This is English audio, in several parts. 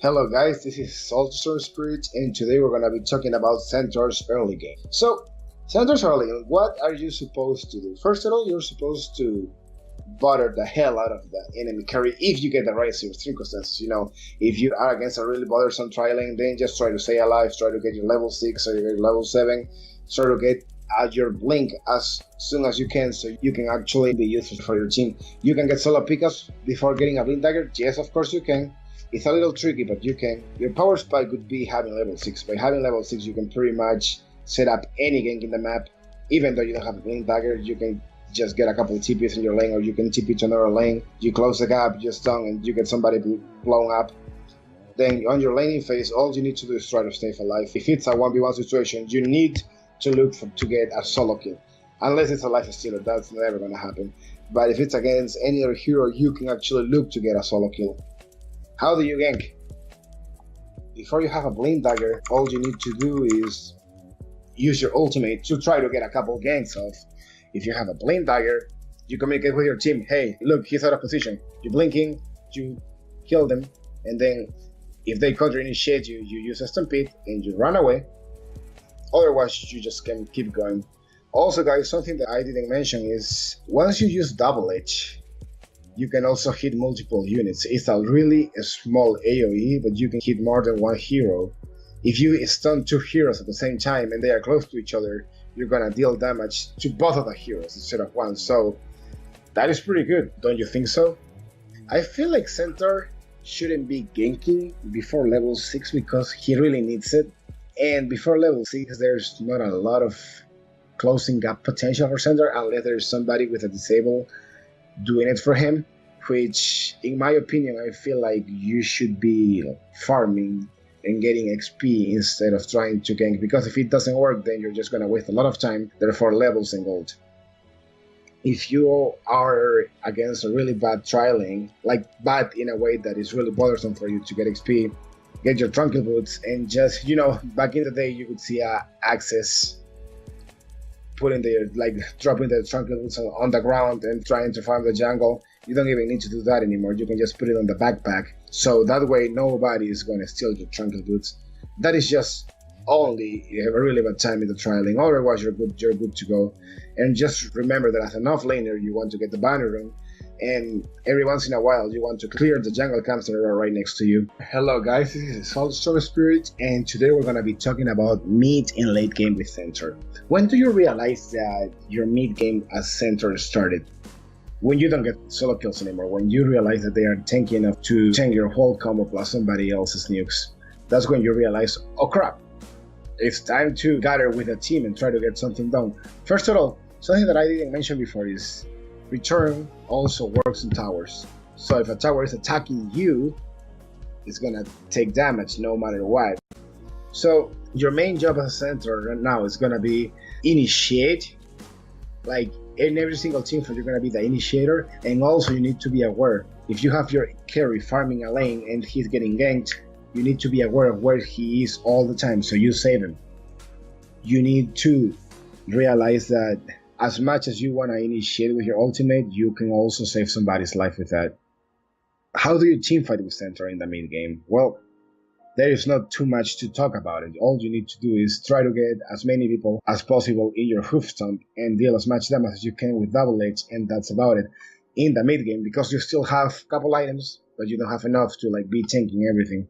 Hello guys, this is ASALTYSTORMSPIRIT and today we're going to be talking about Centaur's early game. So, Centaur's early game, what are you supposed to do? First of all, you're supposed to butter the hell out of the enemy carry if you get the right circumstances. If you are against a really bothersome tri-lane, then just try to stay alive, try to get your level 6 or your level 7, try to get your blink as soon as you can so you can actually be useful for your team. You can get solo pickups before getting a blink dagger, yes of course you can. It's a little tricky, but you can. Your power spike would be having level 6. By having level 6, you can pretty much set up any gank in the map. Even though you don't have a blink dagger, you can just get a couple of TPs in your lane, or you can TP to another lane. You close the gap, you stun, and you get somebody blown up. Then on your laning phase, all you need to do is try to stay alive. If it's a 1v1 situation, you need to look to get a solo kill. Unless it's a life stealer, that's never going to happen. But if it's against any other hero, you can actually look to get a solo kill. How do you gank? Before you have a blink dagger, all you need to do is use your ultimate to try to get a couple ganks off. If you have a blink dagger, you communicate with your team, hey, look, he's out of position. You're blinking, you kill them, and then if they counter initiate you, you use a stampede and you run away. Otherwise, you just can keep going. Also guys, something that I didn't mention is once you use double edge, you can also hit multiple units. It's a really small AoE, but you can hit more than one hero. If you stun 2 heroes at the same time and they are close to each other, you're gonna deal damage to both of the heroes instead of one. So that is pretty good, don't you think so? I feel like Centaur shouldn't be ganking before level 6 because he really needs it. And before level 6, there's not a lot of closing gap potential for Centaur unless there's somebody with a disable doing it for him, which in my opinion I feel like you should be farming and getting XP instead of trying to gank, because if it doesn't work then you're just going to waste a lot of time, therefore levels and gold. If you are against a really bad tri-lane, like bad in a way that is really bothersome for you to get XP, get your Tranquil Boots and just, back in the day you could see Access dropping the Tranquil Boots on the ground and trying to farm the jungle. You don't even need to do that anymore. You can just put it on the backpack. So that way nobody is going to steal your Tranquil Boots. That is just only you have a really bad time in the trialing. Otherwise you're good to go. And just remember that as an offlaner you want to get the banner room, and every once in a while you want to clear the jungle camps that are right next to you. Hello guys, this is ASALTYSTORMSPIRIT and today we're going to be talking about mid and late game with Centaur. When do you realize that your mid game as Centaur started? When you don't get solo kills anymore, when you realize that they are tanky enough to tank your whole combo plus somebody else's nukes. That's when you realize, oh crap, it's time to gather with a team and try to get something done. First of all, something that I didn't mention before is return also works in towers. So if a tower is attacking you, it's gonna take damage no matter what. So your main job as a Centaur right now is gonna be initiate. Like in every single team fight, you're gonna be the initiator, and also you need to be aware. If you have your carry farming a lane and he's getting ganked, you need to be aware of where he is all the time, so you save him. You need to realize that as much as you want to initiate with your ultimate, you can also save somebody's life with that. How do you teamfight with Centaur in the mid game? Well, there is not too much to talk about it. All you need to do is try to get as many people as possible in your hoof stomp and deal as much damage as you can with double edge, and that's about it. In the mid game, because you still have a couple items, but you don't have enough to be tanking everything.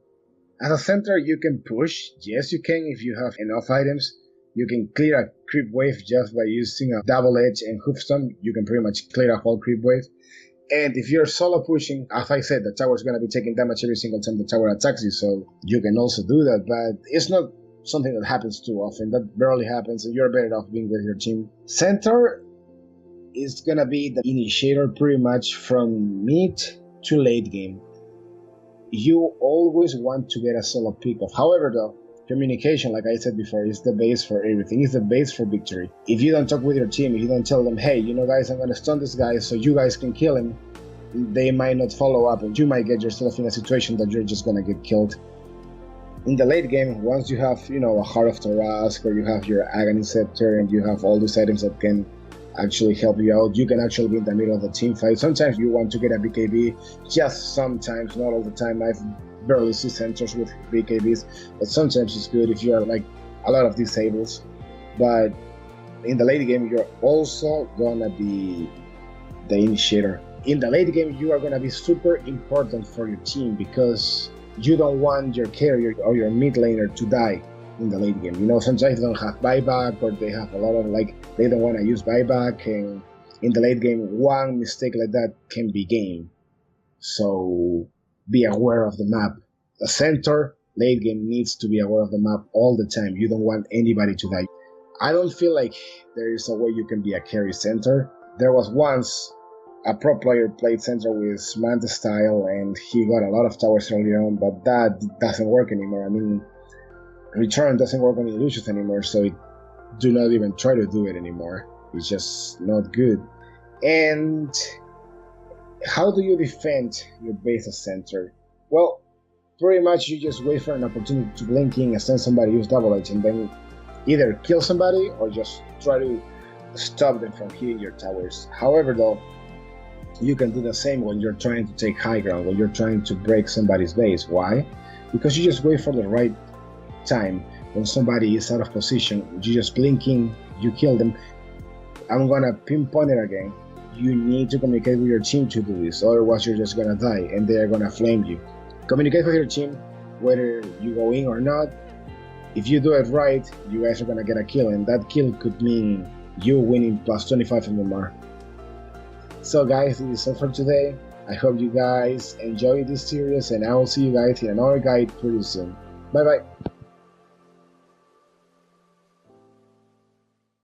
As a Centaur, you can push. Yes, you can if you have enough items. You can clear a creep wave just by using a double edge and hoof stomp. You can pretty much clear a whole creep wave. And if you're solo pushing, as I said, the tower is going to be taking damage every single time the tower attacks you, so you can also do that, but it's not something that happens too often. That barely happens, and you're better off being with your team. Centaur is going to be the initiator pretty much from mid to late game. You always want to get a solo pick-off. However though, communication, like I said before, is the base for everything. It's the base for victory. If you don't talk with your team, if you don't tell them, hey, guys, I'm gonna stun this guy so you guys can kill him, they might not follow up and you might get yourself in a situation that you're just gonna get killed. In the late game, once you have, a Heart of Tarask, or you have your Agony Scepter and you have all these items that can actually help you out. You can actually be in the middle of the team fight. Sometimes you want to get a BKB, just sometimes, not all the time. I've barely see Centaurs with BKBs, but sometimes it's good if you are like a lot of disables. But in the late game, you're also gonna be the initiator. In the late game, you are gonna be super important for your team because you don't want your carrier or your mid laner to die in the late game. You know, sometimes they don't have buyback or they have a lot of they don't want to use buyback, and in the late game, one mistake like that can be game. So be aware of the map. The Centaur late game needs to be aware of the map all the time. You don't want anybody to die. I don't feel like there is a way you can be a carry Centaur. There was once a pro player played Centaur with Manta style and he got a lot of towers early on, but that doesn't work anymore. I mean, return doesn't work on illusions anymore, so do not even try to do it anymore. It's just not good. And how do you defend your base as Centaur? Well, pretty much you just wait for an opportunity to blink in and send somebody use double edge and then either kill somebody or just try to stop them from hitting your towers. However though, you can do the same when you're trying to take high ground, when you're trying to break somebody's base. Why? Because you just wait for the right time. When somebody is out of position, you just blink in, you kill them. I'm gonna pinpoint it again. You need to communicate with your team to do this, otherwise you're just gonna die and they're gonna flame you. Communicate with your team, whether you go in or not. If you do it right, you guys are gonna get a kill, and that kill could mean you winning plus 25 MMR. So guys, this is all for today. I hope you guys enjoyed this series, and I will see you guys in another guide pretty soon. Bye bye.